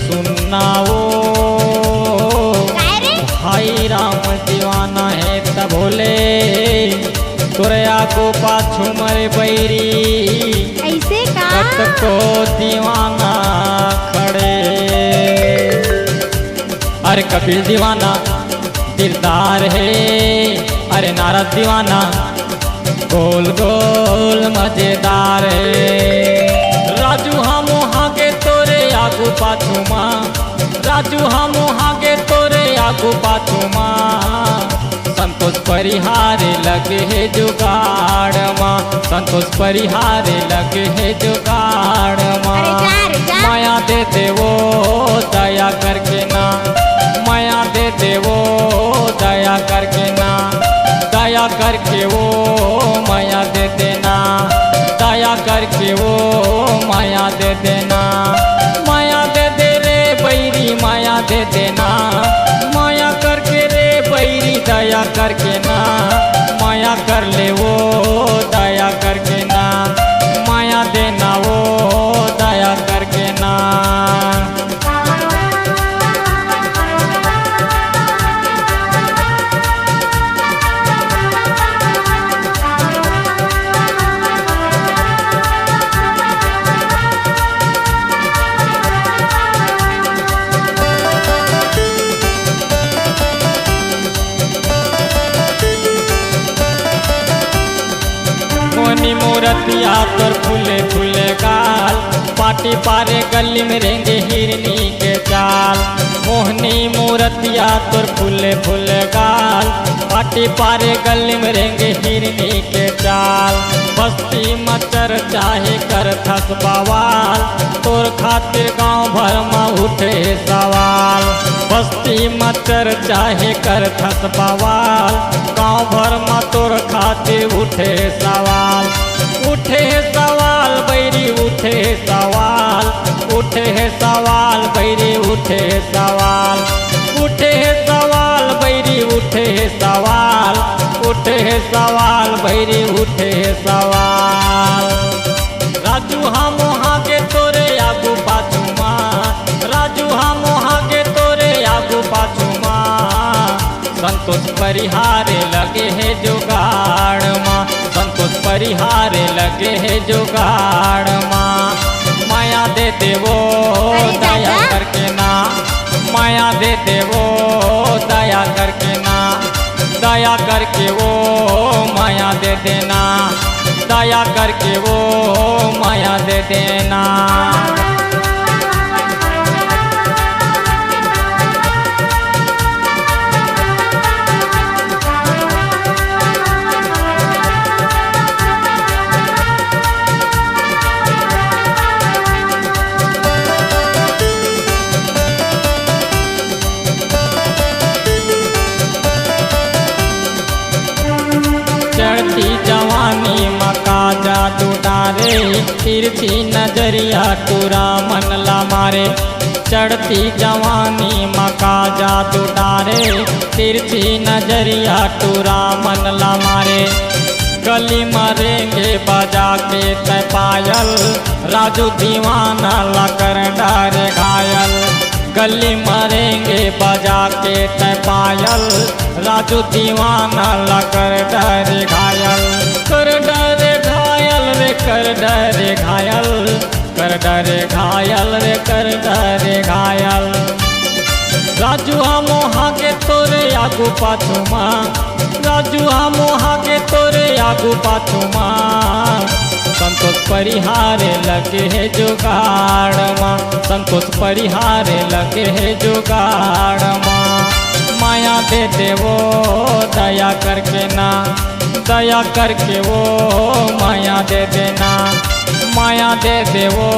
सुनाओ भाई राम दीवाना है तब भोले तुरया को पाछू मरे बैरी ऐसे का को दीवाना खड़े। अरे कपिल दीवाना दिलदार है, अरे नारद दीवाना गोल गोल मजेदार है। राजू हम हागे तोरे आगू पाछू माँ, राजू हम हागे तोरे आगू पाछू माँ। संतोष परिहारे लगे है जुगाड़ माँ, संतोष परिहारे लगे है जुगाड़ माँ। माया दे दे वो दया करके ना, माया दे दे वो दया करके ना, दया करके वो माया दे देना, दया करके वो माया दे देना। माया दे दे रे बैरी माया दे देना, माया करके रे बैरी दया करके ना। माया कर ले वो दया करके ना, माया देना वो दया करके ना। मोहनी मूरतिया तोर फूले फूले गाल, पाटी पारे गली में रेंगे हिरनी के चाल। मोहनी मूरतिया तोर फूले फूले गाल, पाटी पारे गली में रेंगे हिरनी के चाल। बस्ती मचर चाहे कर थस बवाल, तोर खातिर गांव भर में उठे सवाल। बस्ती मचर चाहे कर थस बवाल, गांव भर में तोर खातिर उठे सवाल। उठे सवाल बैरी उठे सवाल, उठे सवाल बैरी उठे सवाल। उठे सवाल बैरी उठे सवाल, उठे सवाल बैरी उठे सवाल। राजू हम हागे तोरे आगू पाछू माँ, राजू हम हागे तोरे आगू पाछू माँ। संतोष परिहारे लगे है जुगाड़ माँ, संतोष परिहारे लगे है जुगाड़ माँ। माया दे दे वो दया करके ना, माया दे दे वो दया करके ना, दया करके वो माया दे देना, दया करके वो माया दे देना। चढ़ती जवानी मका जादू डारे, तिरछी नजरिया टूरा मन ला मारे। चढ़ती जवानी मका जादू डारे, तिरछी नजरिया टूरा मन ला मारे। गली मरेंगे बजा के तय पायल, राजू दीवाना ला कर डारे घायल। गली मरेंगे बजा के तय पायल, राजू दीवाना ला कर डरे घायल। कर डरे घायल रे कर डरे घायल, कर डरे घायल रे कर डरे घायल। राजू हम हागे तोरे आगू पाछू माँ, राजू हम हागे तोरे आगू पाछू माँ। संतोष परिहारे लगे है जुगाड़ माँ, संतोष परिहारे लगे है जुगाड़ माँ। माया दे दे वो दया करके ना, दया करके वो माया दे देना। माया दे दे वो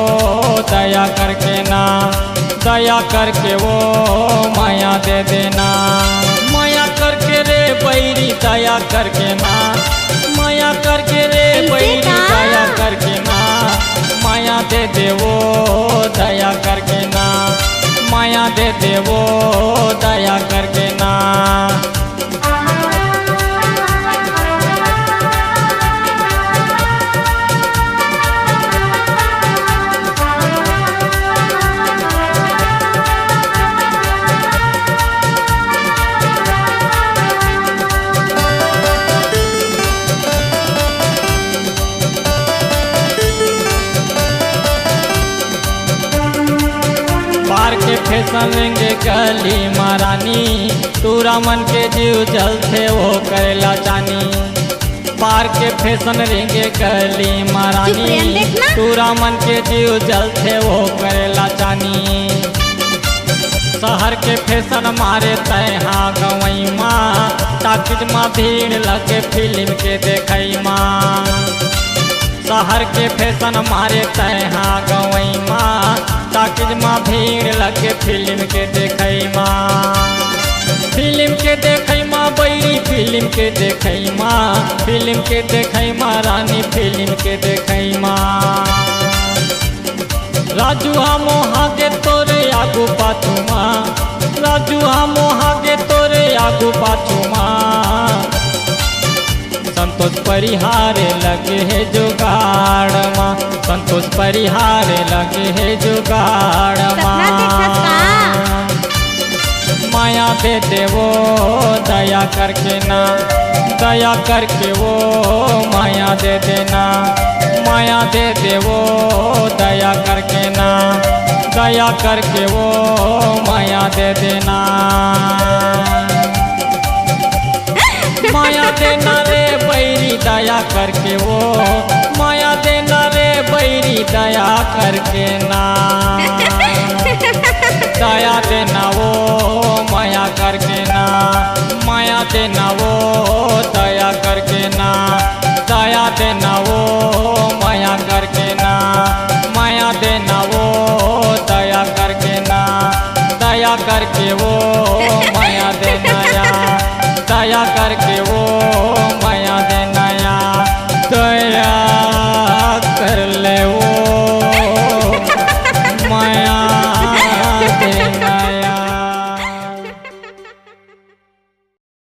दया करके ना, दया करके वो माया दे देना। माया करके रे बैरी दया करके ना, माया करके रे बैरी दया करके ना। माया दे दे वो दया करके ना, माया दे दे वो दया करके ना। फैशन रेंगे गली महारानी, तूरा मन के जीव जलते वो करेला चानी। पार के फैशन रेंगे गली महारानी, चुप रहे, देखना। तूरा मन के जीव जलते वो करेला चानी। शहर के फैशन मारे तैहा गवई माँ, टाकिज माँ भीड़ लगे फिल्म के देखई माँ। शहर के फैशन मारे तैहा गवई माँ, टाकिज माँ भीड़ लगे फिल्म के देखई माँ। फिल्म के देखई माँ बैरी, फिल्म के देखई माँ, फिल्म के देखई माँ रानी, फिल्म के देखई माँ। राजुआ मोहागे तोरे आगू पाछू माँ, राजुआ मोहागे तोरे आगू पाछू माँ। संतोष परिहारे लगे है जुगाड़ माँ, संतोष परिहारे लगे है जुगाड़ सपना देखत माँ। का? माया दे दे वो दया करके ना, दया करके वो माया दे देना। माया दे दे वो दया करके ना, दया करके वो माया दे देना। माया देना रे बैरी दया करके वो, माया देना रे बैरी दया करके ना। दया देना वो माया करके ना, माया देना वो दया करके ना। दया देना वो माया करके ना, माया देना वो दया करके ना। दया करके वो माया देना या, दया करके वो